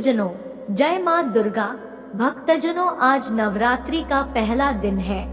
भक्तजनों, जय माँ दुर्गा। भक्तजनों, आज नवरात्रि का पहला दिन है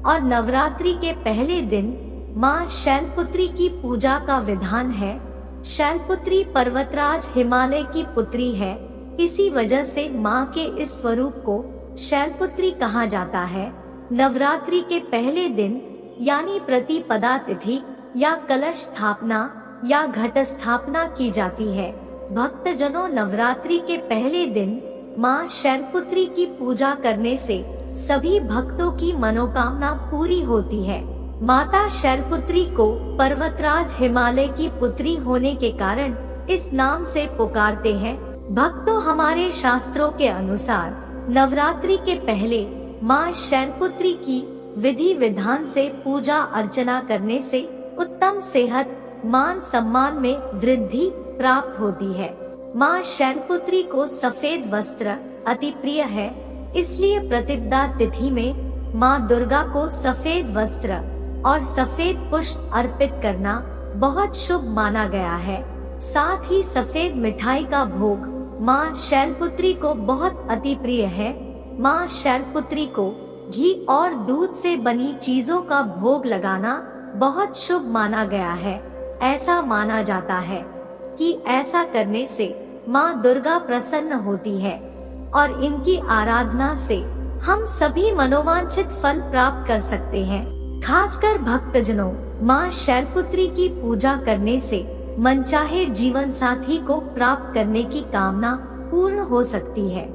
और नवरात्रि के पहले दिन माँ शैलपुत्री की पूजा का विधान है। शैलपुत्री पर्वतराज हिमालय की पुत्री है, इसी वजह से माँ के इस स्वरूप को शैलपुत्री कहा जाता है। नवरात्रि के पहले दिन यानी प्रतिपदा तिथि या कलश स्थापना या घट स्थापना की जाती है। भक्तजनों, नवरात्रि के पहले दिन माँ शैलपुत्री की पूजा करने से सभी भक्तों की मनोकामना पूरी होती है। माता शैलपुत्री को पर्वतराज हिमालय की पुत्री होने के कारण इस नाम से पुकारते हैं। भक्तों, हमारे शास्त्रों के अनुसार नवरात्रि के पहले माँ शैलपुत्री की विधि विधान से पूजा अर्चना करने से उत्तम सेहत, मान सम्मान में वृद्धि प्राप्त होती है। माँ शैलपुत्री को सफेद वस्त्र अति प्रिय है, इसलिए प्रतिपदा तिथि में माँ दुर्गा को सफेद वस्त्र और सफेद पुष्प अर्पित करना बहुत शुभ माना गया है। साथ ही सफेद मिठाई का भोग माँ शैलपुत्री को बहुत अति प्रिय है। माँ शैलपुत्री को घी और दूध से बनी चीजों का भोग लगाना बहुत शुभ माना गया है। ऐसा माना जाता है कि ऐसा करने से माँ दुर्गा प्रसन्न होती है और इनकी आराधना से हम सभी मनोवांछित फल प्राप्त कर सकते हैं। खासकर भक्तजनों, माँ शैलपुत्री की पूजा करने से मनचाहे जीवन साथी को प्राप्त करने की कामना पूर्ण हो सकती है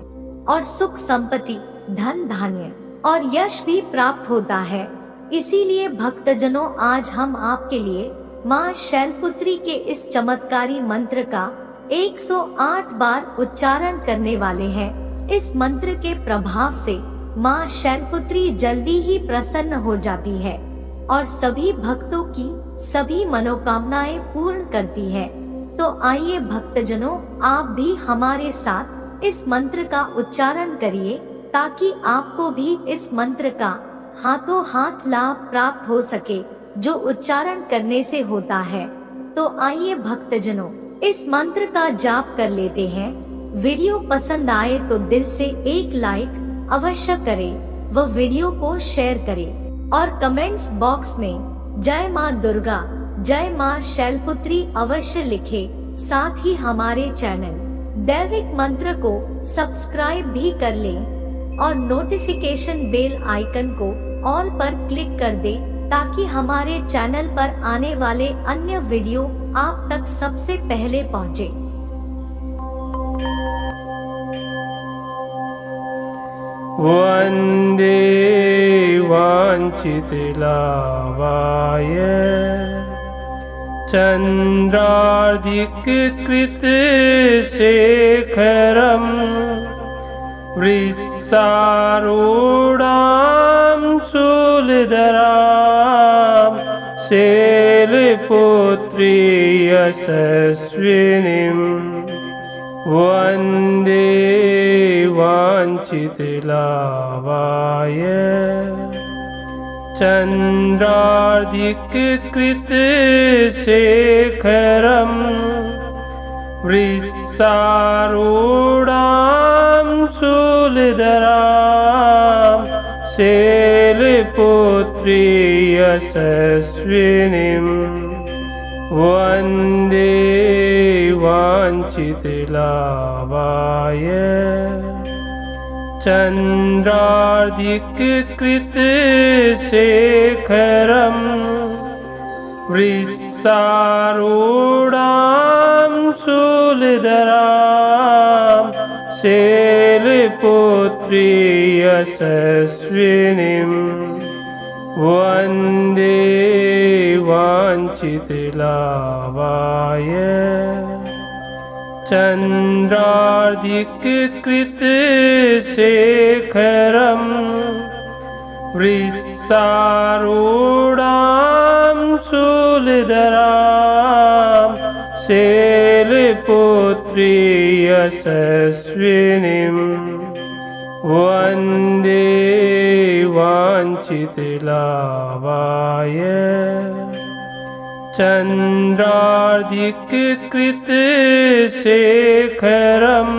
और सुख संपत्ति, धन धान्य और यश भी प्राप्त होता है। इसीलिए भक्तजनों, आज हम आपके लिए माँ शैलपुत्री के इस चमत्कारी मंत्र का 108 बार उच्चारण करने वाले हैं। इस मंत्र के प्रभाव से माँ शैलपुत्री जल्दी ही प्रसन्न हो जाती है और सभी भक्तों की सभी मनोकामनाएं पूर्ण करती है। तो आइए भक्तजनों, आप भी हमारे साथ इस मंत्र का उच्चारण करिए ताकि आपको भी इस मंत्र का हाथों हाथ लाभ प्राप्त हो सके जो उच्चारण करने से होता है। तो आइए भक्तजनों, इस मंत्र का जाप कर लेते हैं। वीडियो पसंद आए तो दिल से एक लाइक अवश्य करें व वीडियो को शेयर करें और कमेंट्स बॉक्स में जय माँ दुर्गा, जय माँ शैलपुत्री अवश्य लिखे। साथ ही हमारे चैनल दैविक मंत्र को सब्सक्राइब भी कर लें और नोटिफिकेशन बेल आइकन को ऑल पर क्लिक कर दें ताकि हमारे चैनल पर आने वाले अन्य वीडियो आप तक सबसे पहले पहुंचे। वंदे वांछित लाभाय चंद्रार्धिक कृत शेखरम वृषारूढ़ां शूलधरां शैलपुत्री यशस्विनीं वंदे वांछित लाभाय चंद्रार्धिक कृत शेखरम वृषारूढ़ां शूलधरां शैलपुत्री यशस्विनीं वंदे वांछित लाभाय चंद्रार्धिक कृत शेखरम वृषारूढ़ां शूलधरां शैलपुत्री यशस्विनीं वंदे वांछित लाभाय चंद्रार्धिक कृत शेखरम वृषारूढ़ां शूलधरां शैलपुत्री यशस्विनीं वंदे वांछित लाभाय चंद्रार्धिक कृत शेखरम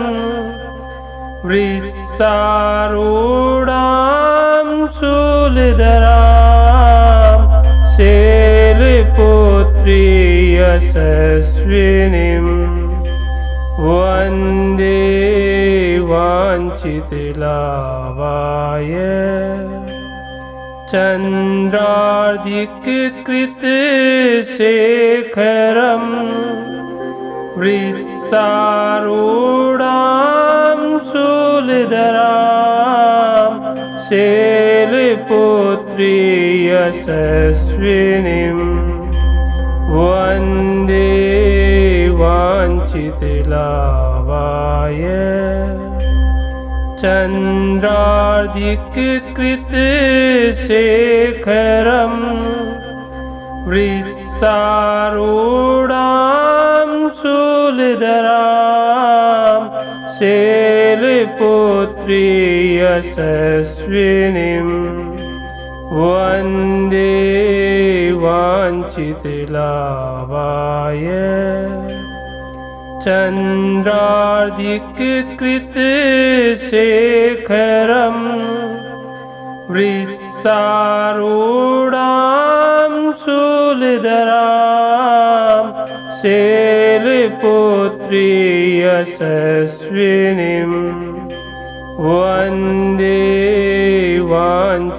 वृषारूढां शूलधरां शैलपुत्री यशस्विनीं वन्दे वाञ्छितलाभाय चन्द्रार्धिककृतशेखरं वृषारूढां शूलधरां शैलपुत्री यशस्विनीं वन्दे वाञ्छितलाभाय चन्द्रार्धिककृतशेखरं वृषारूढां शूलधरां शैलपुत्री यशस्विनीं वन्दे वाञ्छितलाभाय चन्द्रार्धिककृतशेखरं वृषारूढां शूलधरां शैलपुत्री यशस्विनीं वन्दे वाञ्छितलाभाय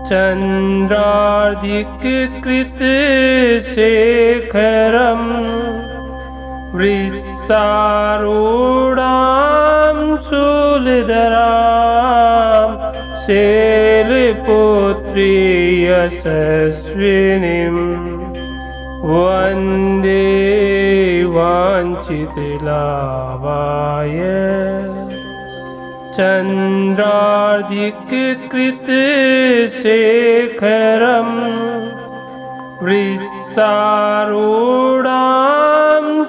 चन्द्रार्धिककृतशेखरं वृषारूढां शूलधरां शैलपुत्री यशस्विनीं वन्दे वाञ्छितलाभाय चन्द्रार्धिककृतशेखरं वृषारूढां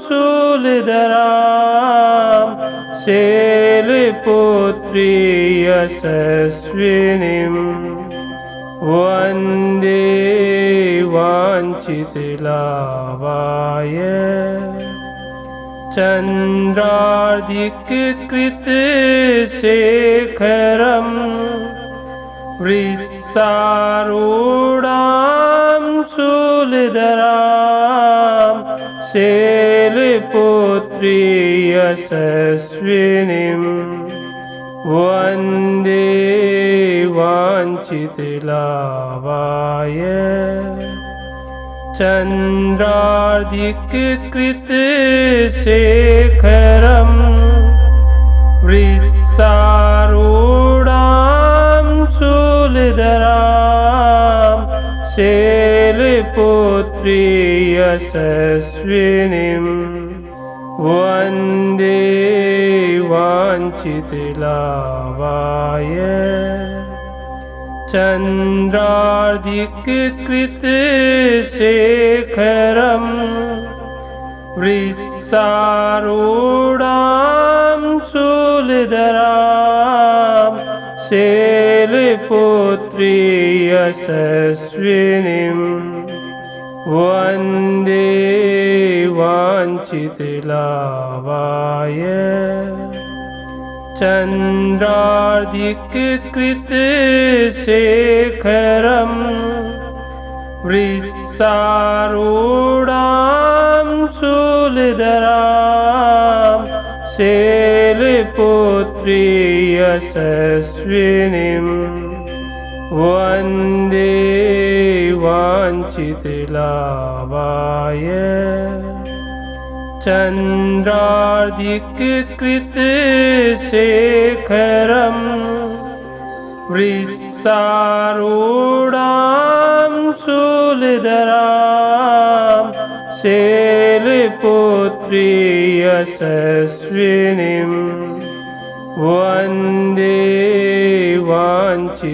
शूलधरां शैलपुत्री यशस्विनीं वन्दे वाञ्छितलाभाय चन्द्रार्धिककृतशेखरं वृषारूढां शूलधरां शैलपुत्री यशस्विनीं वन्दे वाञ्छितलाभाय चन्द्रार्धिककृतशेखरं वृषारूढां शूलधरां शैलपुत्री यशस्विनीं वन्दे वाञ्छितलाभाय चन्द्रार्धिककृतशेखरं वृषारूढां शूलधरां शैलपुत्री यशस्विनीं वन्दे वाञ्छितलाभाय चन्द्रार्धिककृतशेखरं वृषारूढां शूलधरां शैलपुत्री यशस्विनीं वन्दे वाञ्छितलाभाय चन्द्रार्धिककृतशेखरं वृषारूढां शूलधरां शैलपुत्री यशस्विनीं वन्दे वाञ्छितलाभाय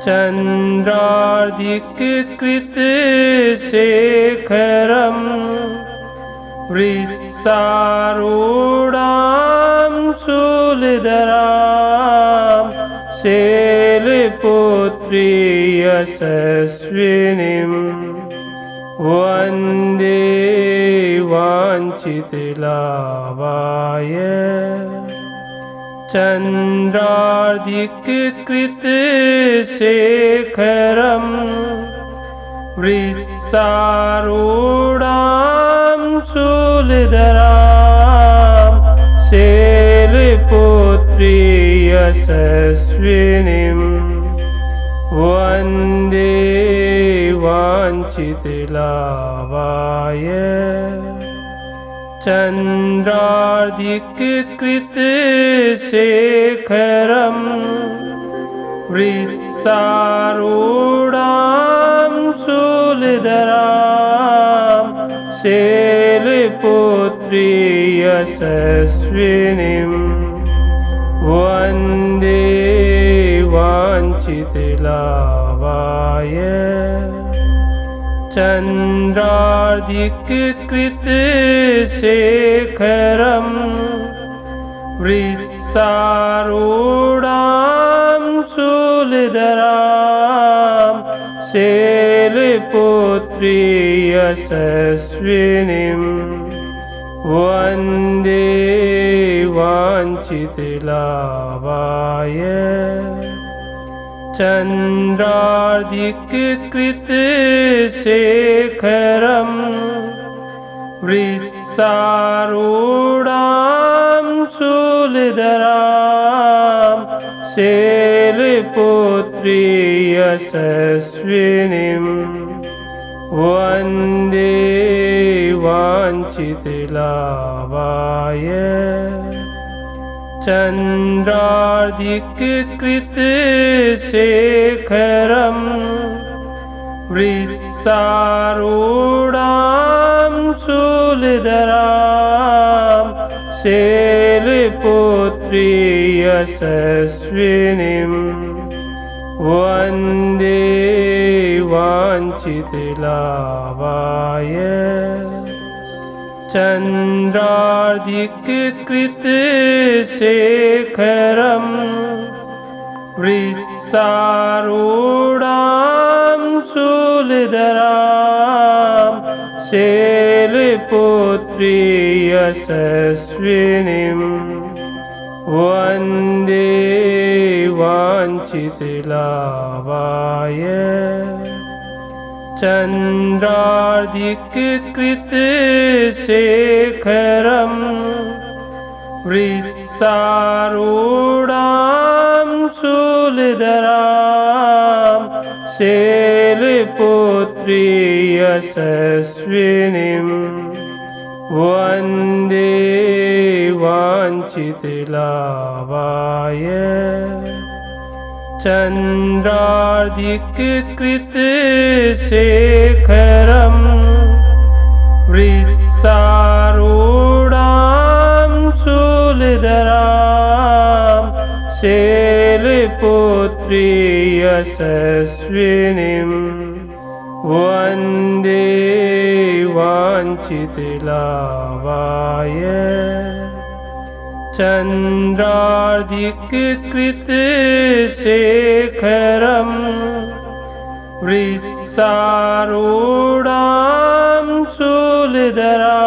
चन्द्रार्धिककृतशेखरं वृषारूढां शूलधरां शैलपुत्री यशस्विनीं वन्दे वाञ्छितलाभाय चन्द्रार्धिककृतशेखरं वृषारूढां शूलधरां शैलपुत्री यशस्विनीं वन्दे वाञ्छितलाभाय चन्द्रार्धिककृतशेखरं वृषारूढां शूलधरां शैलपुत्री यशस्विनीं वन्दे वाञ्छितलाभाय चन्द्रार्धिककृतशेखरं वृषारूढां शूलधरां शैलपुत्री यशस्विनीं वन्दे वाञ्छितलाभाय चन्द्रार्धिककृतशेखरं वृषारूढां शूलधरां शैलपुत्री यशस्विनीं वन्दे वाञ्छितलाभाय चन्द्रार्धिककृतशेखरं वृषारूढां शूलधरां शैलपुत्री यशस्विनीं वन्दे वाञ्छितलाभाय चन्द्रार्धिककृतशेखरं वृषारूढां शूलधरां शैलपुत्री यशस्विनीं वन्दे वाञ्छितलाभाय चन्द्रार्धिककृतशेखरं वृषारूढां शूलधरां शैलपुत्री यशस्विनीं वन्दे वाञ्छितलाभाय चन्द्रार्धिककृतशेखरं वृषारूढां शूलधरां शैलपुत्री यशस्विनीं वन्दे वाञ्छितलाभाय चन्द्रार्धिककृतशेखरं वृषारूढां शूलधरां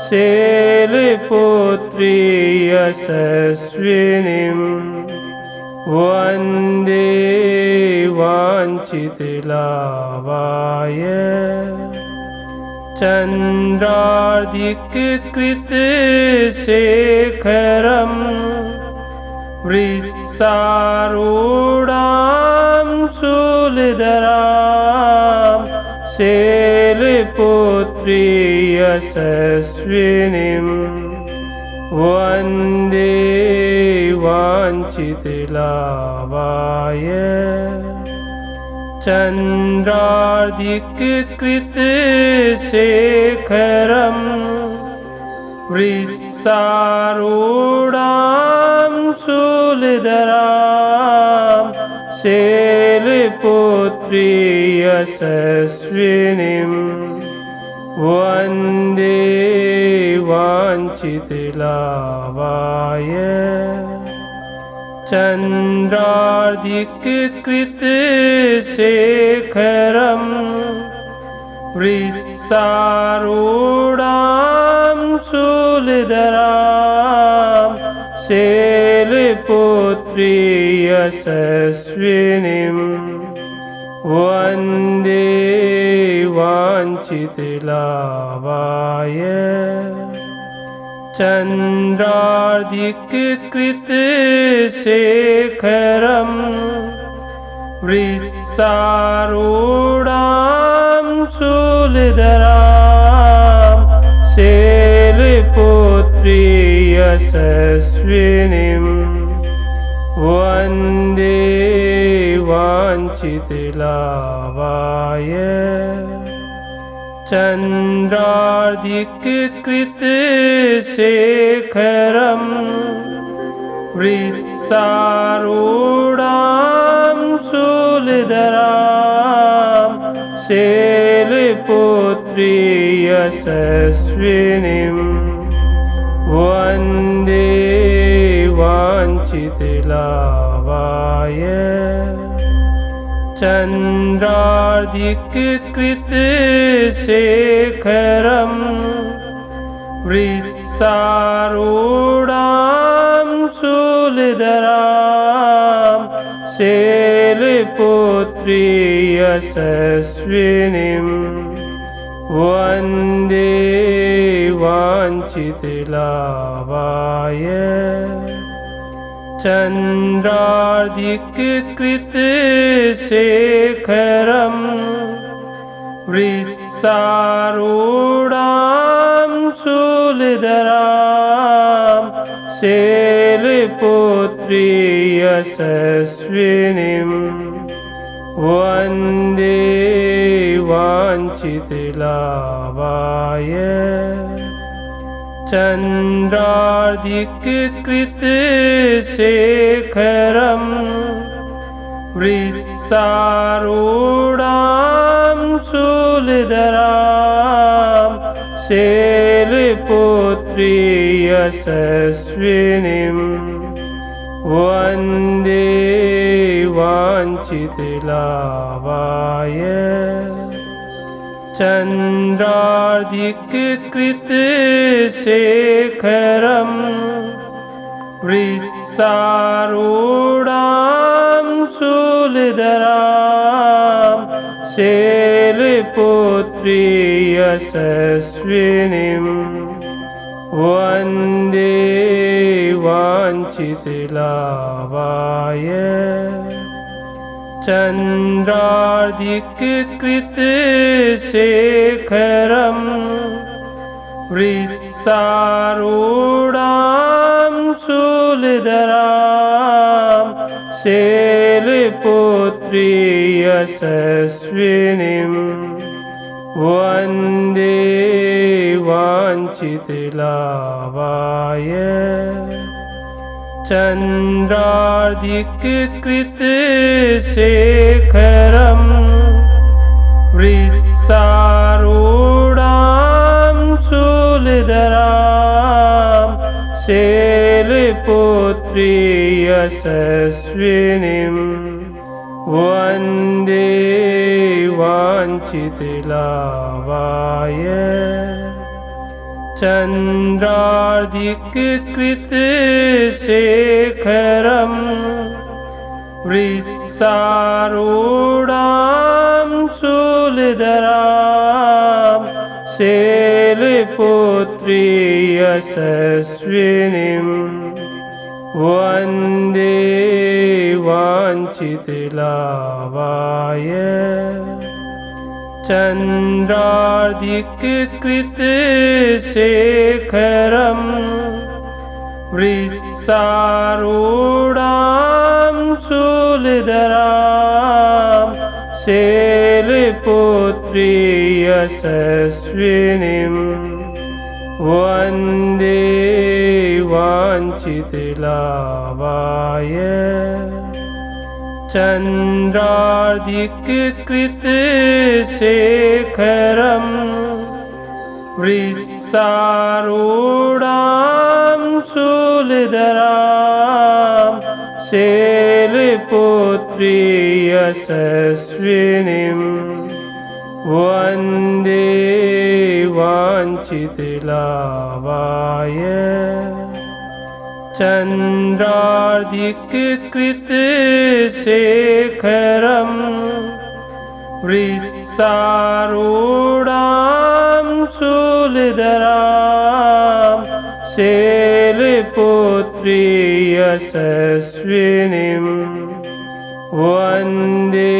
शैलपुत्री यशस्विनीं वन्दे वाञ्छितलाभाय चन्द्रार्धिककृतशेखरं वृषारूढां शूलधरां शैलपुत्री यशस्विनीं वन्दे वाञ्छितलाभाय चन्द्रार्धिककृतशेखरं वृषारूढां शूलधरां शैलपुत्री यशस्विनीं वन्दे वाञ्छितलाभाय चन्द्रार्धिककृतशेखरं वृषारूढां शूलधरां शैलपुत्री यशस्विनीं वन्दे वाञ्छितलाभाय चन्द्रार्धिककृतशेखरं वृषारूढां शूलधरां शैलपुत्री यशस्विनीं वन्दे वाञ्छितलाभाय चन्द्रार्धिककृतशेखरं वृषारूढां शूलधरां शैलपुत्री यशस्विनीं वन्दे वाञ्छितलाभाय चन्द्रार्धिककृतशेखरं वृषारूढां शूलधरां शैलपुत्री यशस्विनीं वन्दे वाञ्छितलाभाय चन्द्रार्धिककृतशेखरं वृषारूढां शूलधरां शैलपुत्री यशस्विनीं वन्दे वाञ्छितलाभाय चन्द्रार्धिककृतशेखरं वृषारूढां शूलधरां शैलपुत्री यशस्विनीं वन्दे वाञ्छितलाभाय चन्द्रार्धिककृतशेखरं वृषारूढां शूलधरां शैलपुत्री यशस्विनीं वन्दे वाञ्छितलाभाय चन्द्रार्धिककृतशेखरं वृषारूढां शूलधरां शैलपुत्री यशस्विनीं वन्दे वाञ्छितलाभाय चन्द्रार्धिककृतशेखरं वृषारूढां शूलधरां शैलपुत्री यशस्विनीं वन्दे वाञ्छितलाभाय चन्द्रार्धिककृतशेखरं वृषारूढां शूलधरां शैलपुत्री यशस्विनीं वन्दे वाञ्छितलाभाय चन्द्रार्धिककृतशेखरं वृषारूढां शूलधरां शैलपुत्री यशस्विनीं वन्दे वाञ्छितलाभाय चन्द्रार्धिककृतशेखरं वृषारूढां शूलधरां शैलपुत्री यशस्विनीं वन्दे वाञ्छितलाभाय चन्द्रार्धिककृतशेखरम् वृषारूढां शूलधरां शैलपुत्री यशस्विनीं वन्दे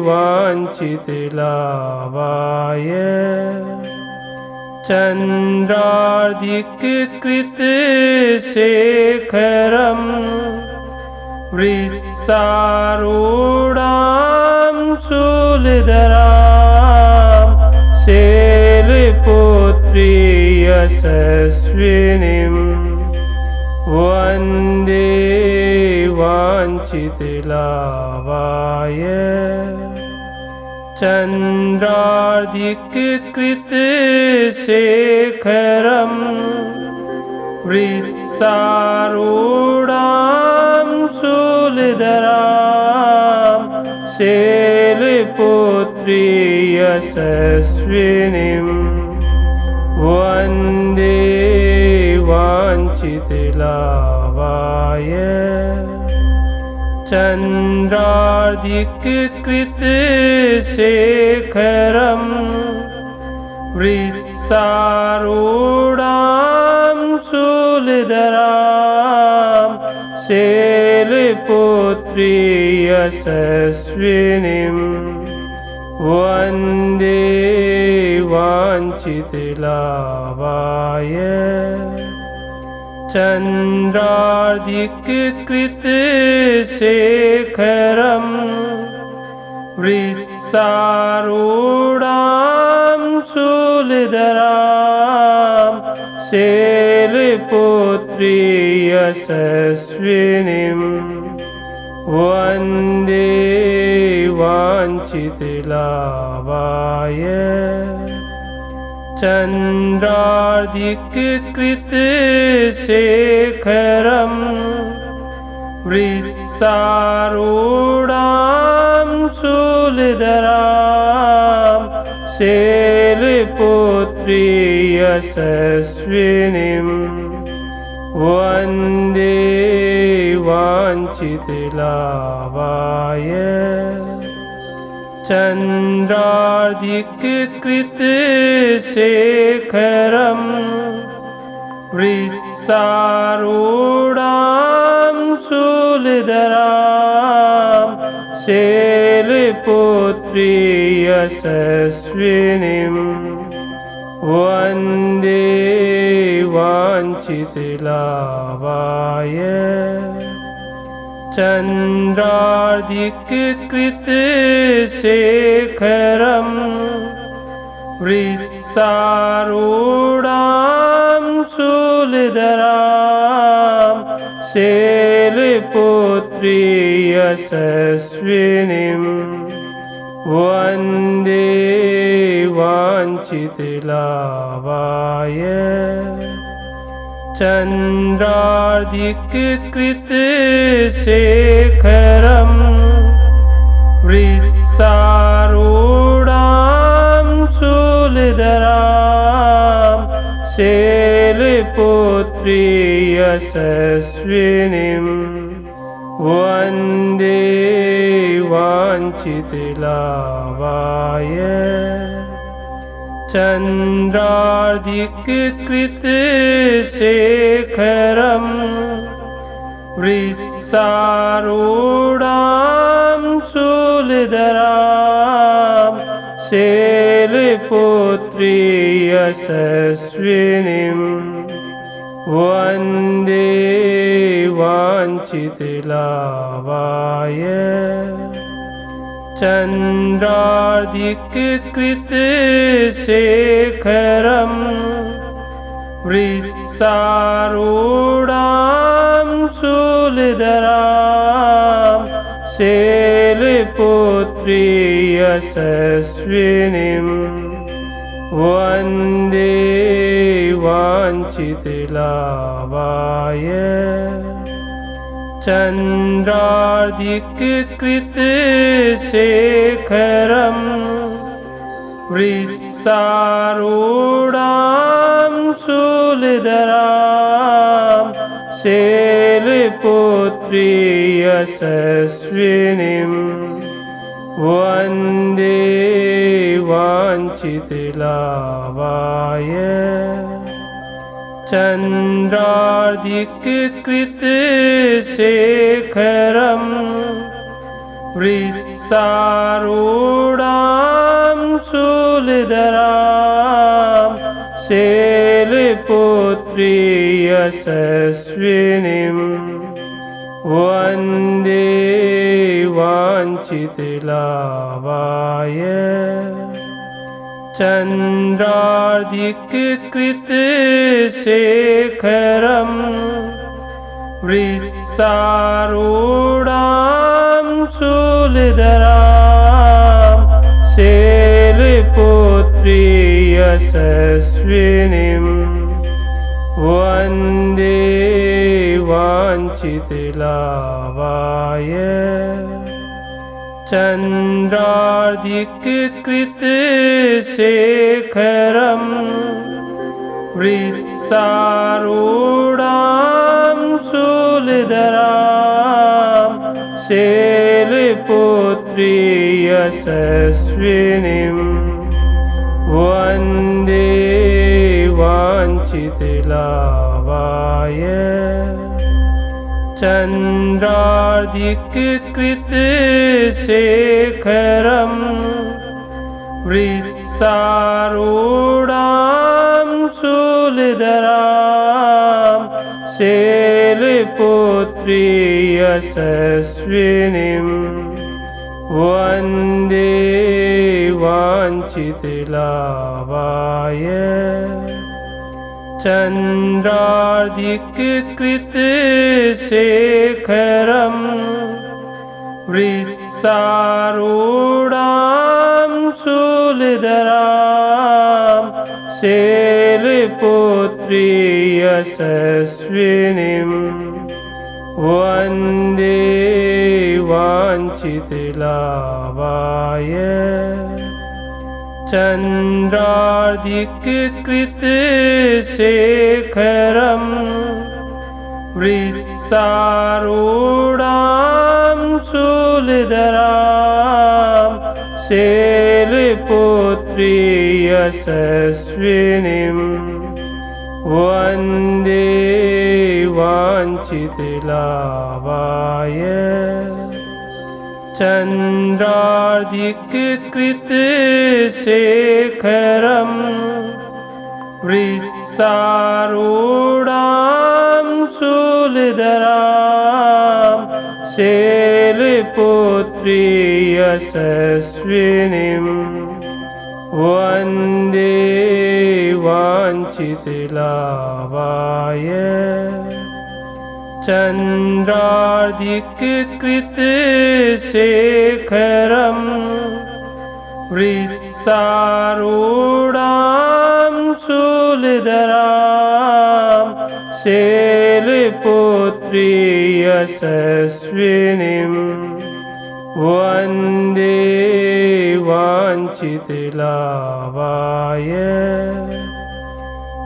वाञ्छितलाभाय चन्द्रार्धिककृतशेखरम् वृषारूढां शूलधरां शैलपुत्री यशस्विनीं वन्दे वाञ्छितलाभाय चन्द्रार्धिककृतशेखरम् वृषारूढां शूलधरां शैलपुत्री यशस्विनीं वन्दे वाञ्छितलाभाय चन्द्रार्धिककृतशेखरम् वृषारूढां शूलधरां शैलपुत्री यशस्विनीं वन्दे वाञ्छितलाभाय चन्द्रार्धिककृतशेखरम् वृषारूढां शूलधरां शैलपुत्री यशस्विनीं वन्दे वाञ्छितलाभाय चन्द्रार्धिककृतशेखरम् वृषारूढां शूलधरां शैलपुत्री यशस्विनीं वन्दे वाञ्छितलाभाय चन्द्रार्धिककृतशेखरम् वृषारूढां शूलधरां शैलपुत्री यशस्विनीं वन्दे वाञ्छितलाभाय चन्द्रार्धिककृतशेखरम् वृषारूढां शूलधरां शैलपुत्री यशस्विनीं वन्दे वाञ्छितलाभाय चन्द्रार्धिककृतशेखरम् वृषारूढां शूलधरां शैलपुत्री यशस्विनीं वन्दे वाञ्छितलाभाय चन्द्रार्धिककृतशेखरम् वृषारूढां शूलधरां शैलपुत्री यशस्विनीं वन्दे वाञ्छितलाभाय चन्द्रार्धिककृतशेखरम् वृषारूढां शूलधरां शैलपुत्री यशस्विनीं वन्दे वाञ्छितलाभाय चन्द्रार्धिककृतशेखरम् वृषारूढां शूलधरां शैलपुत्री यशस्विनीं वन्दे वाञ्छितलाभाय चन्द्रार्धिककृतशेखरम् वृषारूढां शूलधरां शैलपुत्री यशस्विनीं वन्दे वाञ्छितलाभाय चन्द्रार्धिककृतशेखरम् वृषारूढां शूलधरां शैलपुत्री यशस्विनीं वन्दे वाञ्छितलाभाय चन्द्रार्धिककृतशेखरम् वृषारूढां शूलधरां शैलपुत्री यशस्विनीं वन्दे वाञ्छितलाभाय चन्द्रार्धिककृतशेखरम् वृषारूढां शूलधरां शैलपुत्री यशस्विनीं वन्दे वाञ्छितलाभाय चन्द्रार्धिककृतशेखरम् वृषारूढां शूलधरां शैलपुत्री यशस्विनीं वन्दे वाञ्छितलाभाय चन्द्रार्धिककृतशेखरम् वृषारूढां शूलधरां शैलपुत्री यशस्विनीं वन्दे वाञ्छितलाभाय चन्द्रार्धिककृतशेखरम् वृषारूढां शूलधरां शैलपुत्री यशस्विनीं वन्दे वाञ्छितलाभाय चन्द्रार्धिककृतशेखरम् वृषारूढां शूलधरां शैलपुत्री यशस्विनीं वन्दे वाञ्छितलाभाय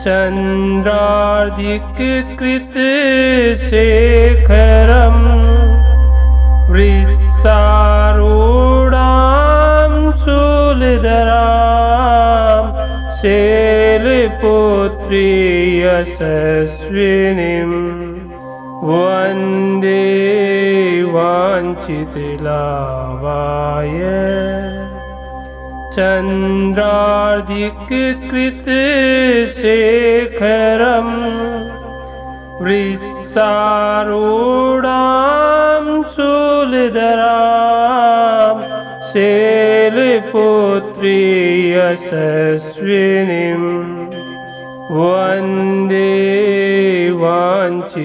चन्द्रार्धिककृतशेखरम् वृषारूढां शूलधरां शैलपुत्री यशस्विनीं वन्दे वाञ्छितलाभाय चन्द्रार्धिककृतशेखरम् वृषारूढां शूलधरां शैलपुत्री यशस्विनीं वन्दे वाञ्छितलाभाय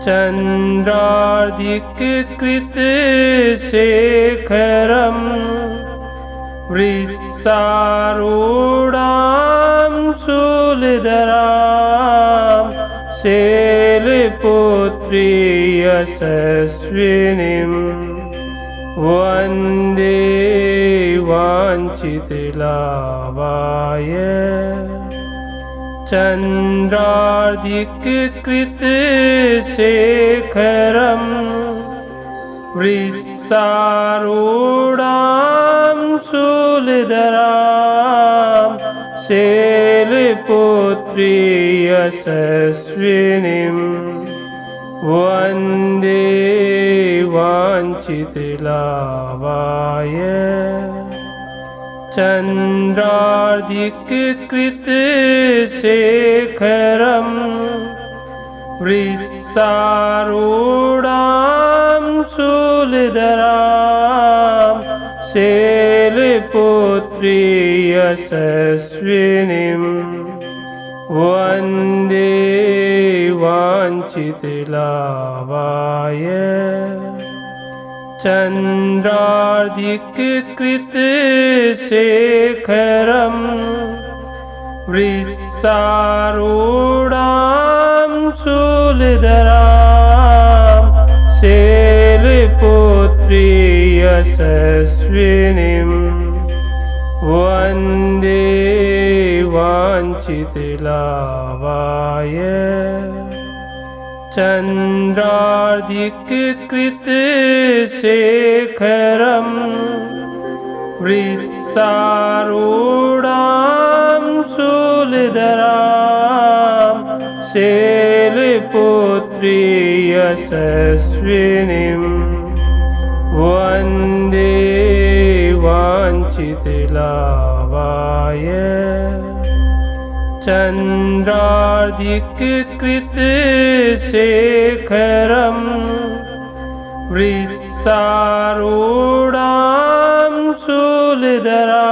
चन्द्रार्धिककृतशेखरम् वृषारूढां शूलधरां शैलपुत्री यशस्विनीं वन्दे वाञ्छितलाभाय चन्द्रार्धिककृतशेखरम् वृषारूढां शूलधरां शैलपुत्री यशस्विनीं वन्दे वाञ्छितलाभाय चन्द्रार्धिककृतशेखरम् वृषारूढां शूलधरां शैलपुत्री यशस्विनीं वन्दे वाञ्छितलाभाय चन्द्रार्धिककृतशेखरम् वृषारूढां शूलधरां शैलपुत्री यशस्विनीं वन्दे वाञ्छितलाभाय चन्द्रार्धिककृतशेखरम् वृषारूढां शूलधरां शैलपुत्री यशस्विनीं वन्दे वाञ्छितलाभाय चन्द्रार्धिककृतशेखरम् वृषारूढां शूलधरां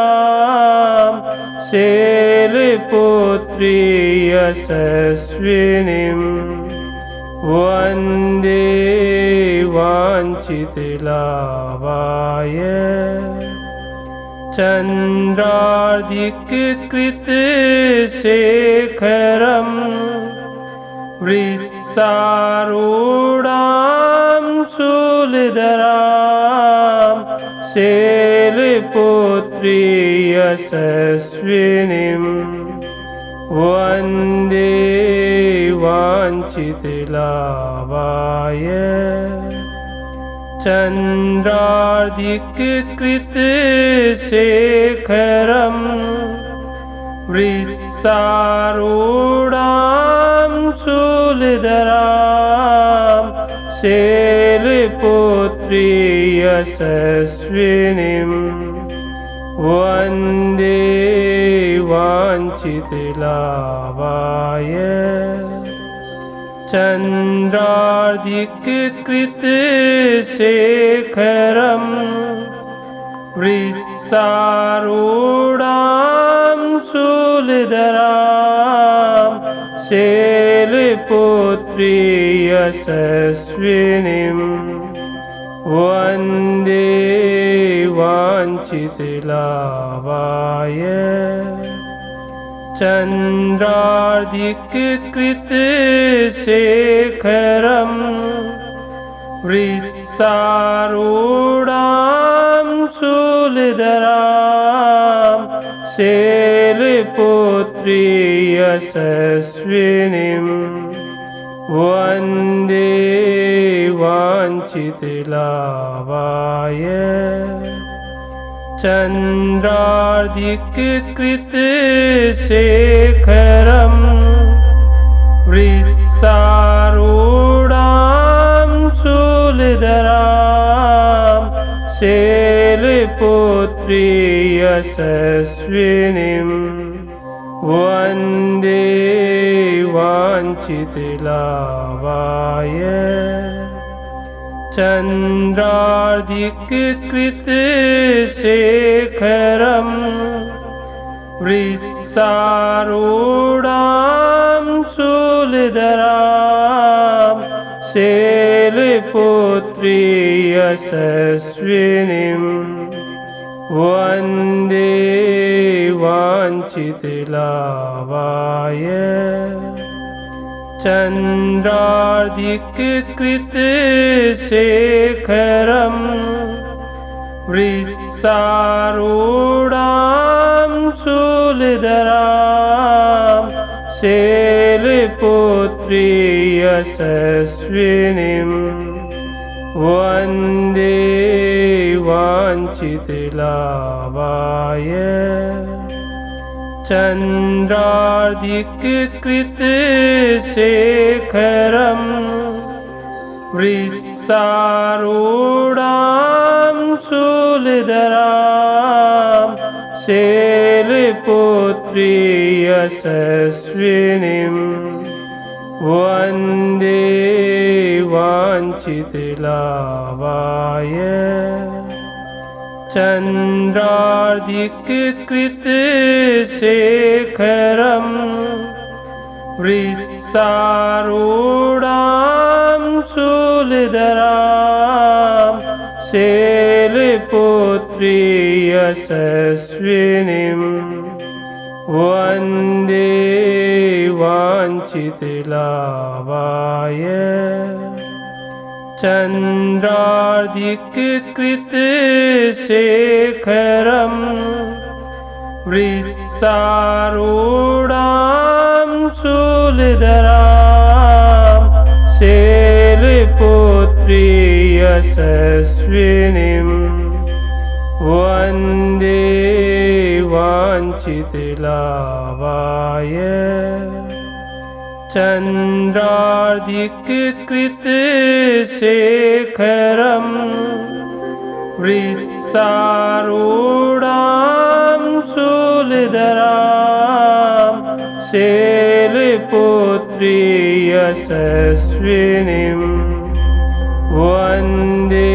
शैलपुत्री यशस्विनीं वन्दे वाञ्छितलाभाय चन्द्रार्धिककृतशेखरम् वृषारूढां शूलधरां शैलपुत्री यशस्विनीं वन्दे वाञ्छितलाभाय चन्द्रार्धिककृतशेखरम् वृषारूढां शूलधरां शैलपुत्री यशस्विनीं वन्दे वाञ्छितलाभाय चन्द्रार्धिककृतशेखरम् वृषारूढां शूलधरां शैलपुत्री यशस्विनीं वन्दे वाञ्छितलाभाय चन्द्रार्धिककृतशेखरम् वृषारूढां शूलधरां शैलपुत्री यशस्विनीं वन्दे वाञ्छितलाभाय चन्द्रार्धिककृतशेखरम् वृषारूढां शूलधरां शैलपुत्री यशस्विनीं वन्दे वाञ्छितलाभाय चन्द्रार्धिककृतशेखरम् वृषारूढां शूलधरां शैलपुत्री यशस्विनीं वन्दे वाञ्छितलाभाय चन्द्रार्धिककृतशेखरम् वृषारूढां शूलधरां शैलपुत्री यशस्विनीं वन्दे वाञ्छितलाभाय चन्द्रार्धिककृतशेखरं वृषारूढां शूलधरां शैलपुत्री यशस्विनीं वन्दे वाञ्छितलाभाय चन्द्रार्धिककृतशेखरं वृषारूढां शूलधरां शैलपुत्री यशस्विनीं वन्दे वाञ्छितलाभाय चन्द्रार्धिककृतशेखरं वृषारूढां शूलधरां शैलपुत्री यशस्विनीं वन्दे वाञ्छितलाभाय चन्द्रार्धिककृतशेखरं वृषारूढां शूलधरां शैलपुत्री यशस्विनीं वन्दे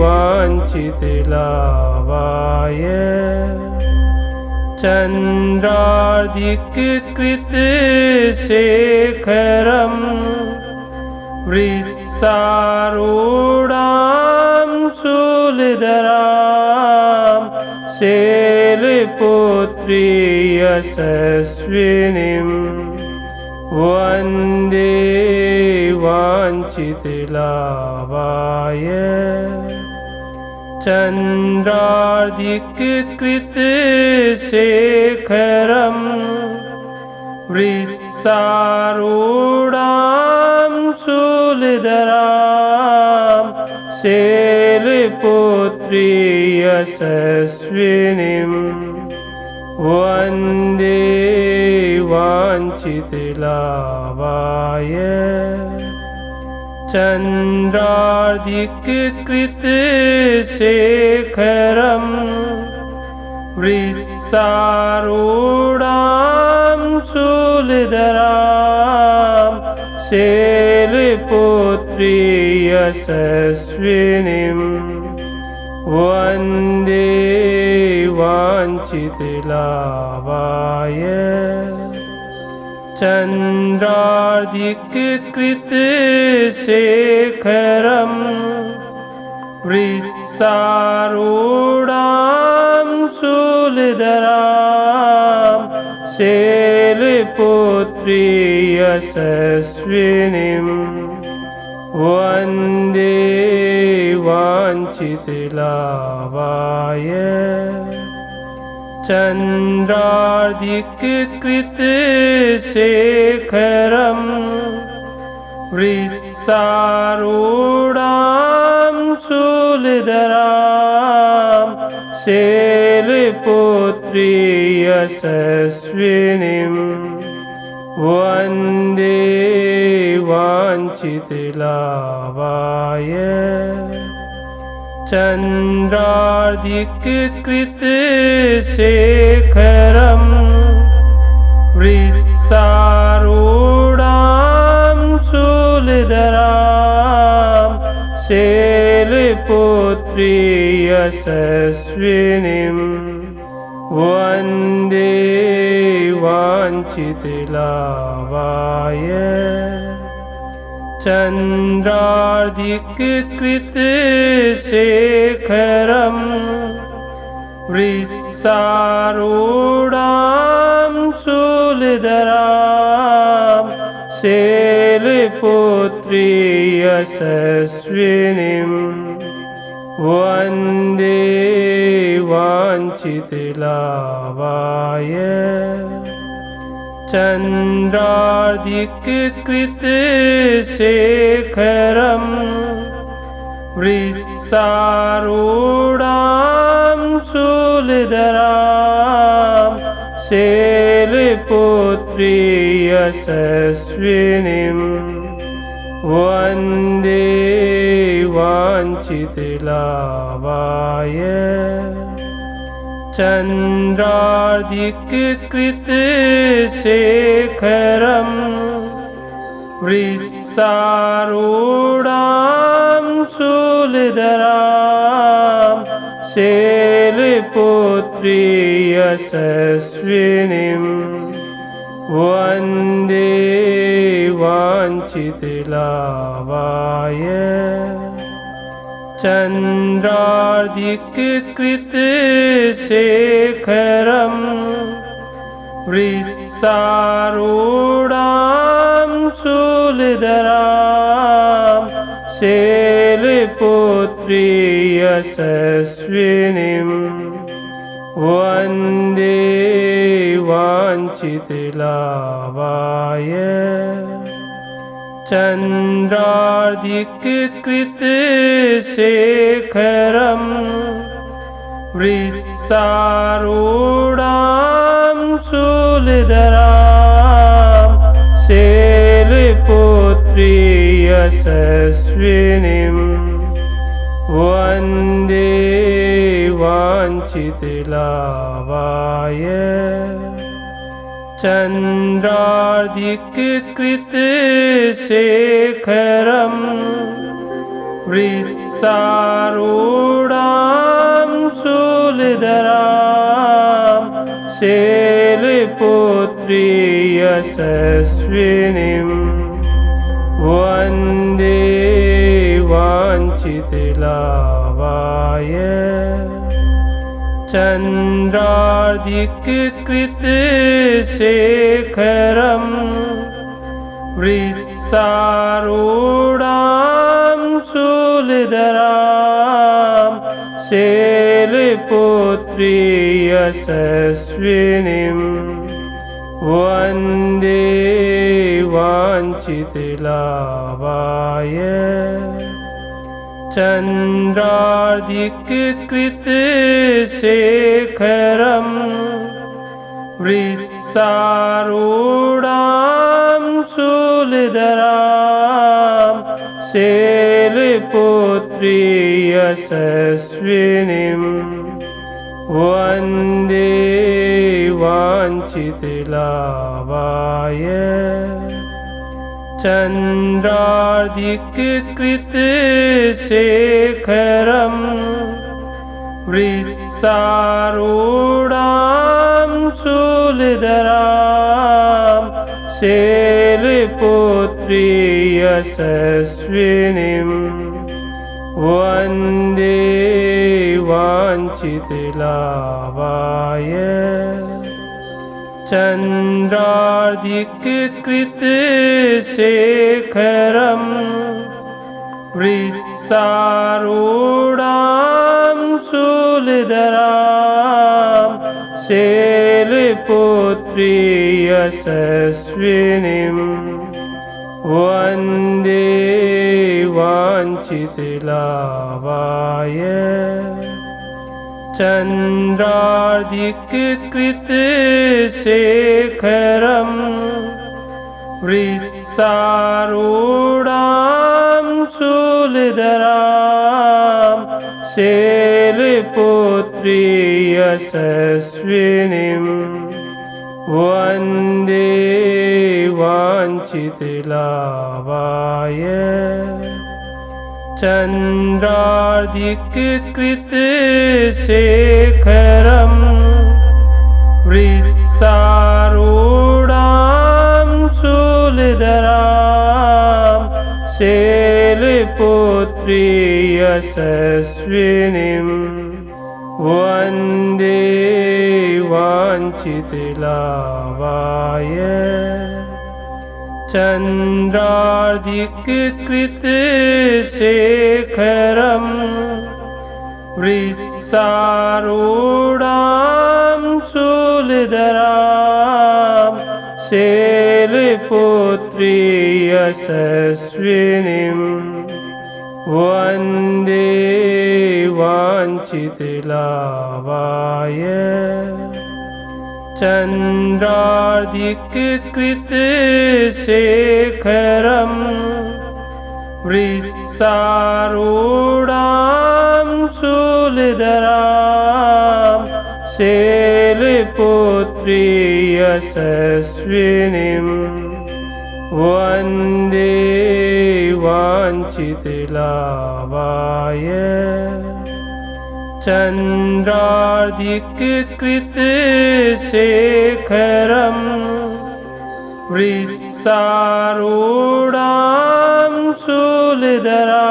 वाञ्छितलाभाय चन्द्रार्धिककृतशेखरं वृषारूढां शूलधरां शैलपुत्री यशस्विनीं वन्दे वाञ्छितलाभाय चन्द्रार्धिककृतशेखरं वृषारूढां शूलधरां शैलपुत्री यशस्विनीं वन्दे वाञ्छितलाभाय चन्द्रार्धिककृतशेखरं वृषारूढां शूलधरां शैलपुत्री यशस्विनीं वन्दे वाञ्छितलाभाय चन्द्रार्धिककृतशेखरं वृषारूढां शूलधरां शैलपुत्री यशस्विनीं वन्दे वाञ्छितलाभाय चन्द्रार्धिककृतशेखरं वृषारूढां शूलधरां शैलपुत्री यशस्विनीं वन्दे वाञ्छितलाभाय चन्द्रार्धिककृतशेखरं वृषारूढां शूलधरां शैलपुत्री यशस्विनीं वन्दे वाञ्छितलाभाय चन्द्रार्धिककृतशेखरं वृषारूढां शूलधरां शैलपुत्री यशस्विनीं वन्दे वाञ्छितलाभाय चन्द्रार्धिककृतशेखरं वृषारूढां शूलधरां शैलपुत्री यशस्विनीं वन्दे वाञ्छितलाभाय चन्द्रार्धिककृतशेखरं वृषारूढां शूलधरां शैलपुत्री यशस्विनीं वन्दे वाञ्छितलाभाय चन्द्रार्धिककृतशेखरं वृषारूढां शूलधरां शैलपुत्री यशस्विनीं वन्दे वाञ्छितलाभाय चन्द्रार्धिककृतशेखरं वृषारूढां शूलधरां शैलपुत्री यशस्विनीं वन्दे वाञ्छितलाभाय चन्द्रार्धिककृतशेखरं वृषारूढां शूलधरां शैलपुत्री यशस्विनीं वन्दे वाञ्छितलाभाय चन्द्रार्धिककृतशेखरं वृषारूढां शूलधरां शैलपुत्री यशस्विनीं वन्दे वाञ्छितलाभाय चन्द्रार्धिककृतशेखरं वृषारूढां शूलधरां शैलपुत्री यशस्विनीं वन्दे वाञ्छितलाभाय चन्द्रार्धिककृतशेखरं वृषारूढां शूलधरां शैलपुत्री यशस्विनीं वन्दे वाञ्छितलाभाय चन्द्रार्धिककृतशेखरं वृषारूढां शूलधरां शैलपुत्री यशस्विनीं वन्दे वाञ्छितलाभाय चन्द्रार्धिककृतशेखरं वृषारूढां शूलधरां शैलपुत्री यशस्विनीं वन्दे वाञ्छितलाभाय चन्द्रार्धिककृतशेखरं वृषारूढां शूलधरां शैलपुत्री यशस्विनीं वन्दे वाञ्छितलाभाय चन्द्रार्धिककृतशेखरं वृषारूढां वृषारूढां शूलधरां शैलपुत्री यशस्विनीं वन्दे वाञ्छितलाभाय चन्द्रार्धिककृतशेखरं वृषारूढां शूलधरां शैलपुत्री यशस्विनीं वन्दे वाञ्छितलाभाय चन्द्रार्धिककृतशेखरं वृषारूढां शूलधरां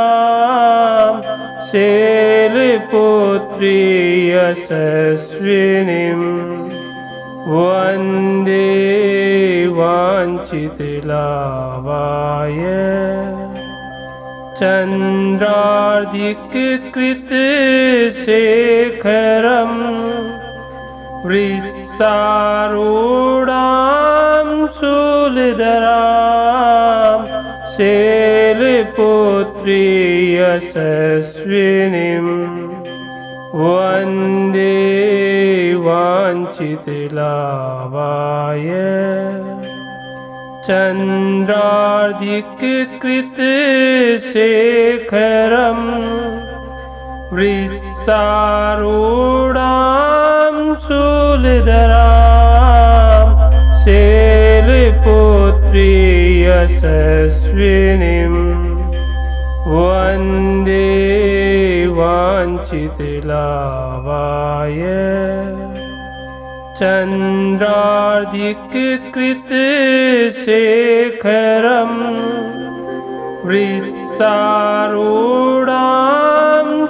शैलपुत्री यशस्विनीं वन्दे वाञ्छितलाभाय चन्द्रार्धिककृतशेखरं वृषारूढां शूलधरां शैलपुत्री यशस्विनीं वन्दे वाञ्छितलाभाय चन्द्रार्धिककृतशेखरं वृषारूढां शूलधरां शैलपुत्री यशस्विनीं वन्दे वाञ्छितलाभाय चन्द्रार्धिककृतशेखरं वृषारूढां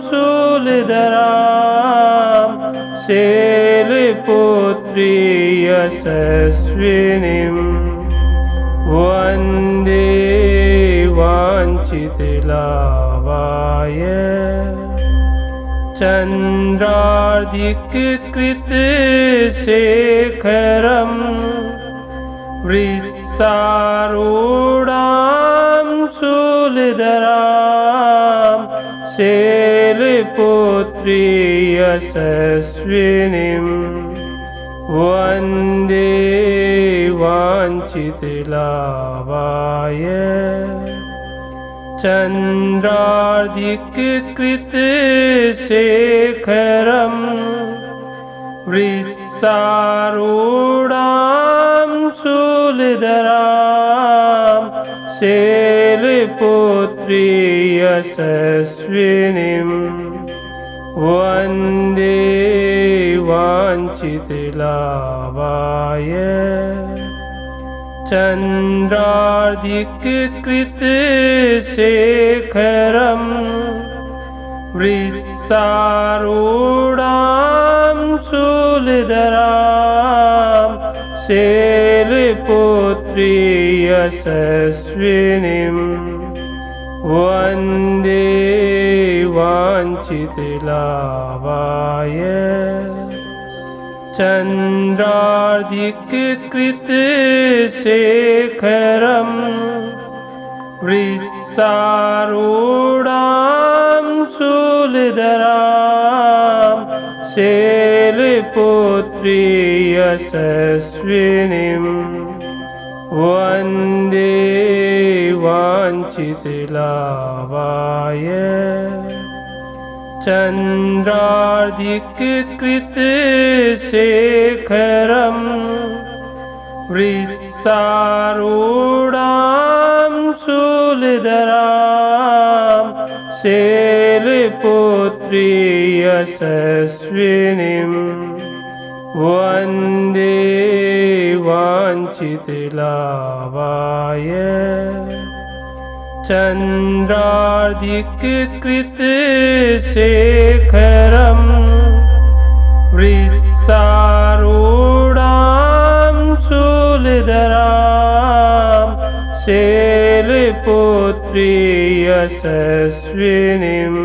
शूलधरां शैलपुत्री यशस्विनीं वन्दे वाञ्छितलाभाय चन्द्रार्धिककृतशेखरं वृषारूढां शूलधरां शैलपुत्री यशस्विनीं वन्दे वाञ्छितलाभाय चन्द्रार्धिककृतशेखरं वृषारूढां शूलधरां शैलपुत्री यशस्विनीं वन्दे वाञ्छितलाभाय चन्द्रार्धिककृतशेखरं वृषारूढां शूलधरां शैलपुत्री यशस्विनीं वन्दे वाञ्छितलाभाय चन्द्रार्धिककृतशेखरं वृषारूढां शूलधरां शैलपुत्री यशस्विनीं वन्दे वाञ्छितलाभाय चन्द्रार्धिककृतशेखरं वृषारूढां शूलधरां शैलपुत्री यशस्विनीं वन्दे वाञ्छितलाभाय चन्द्रार्धिककृतशेखरं वृषारूढां शूलधरां शैलपुत्री यशस्विनीं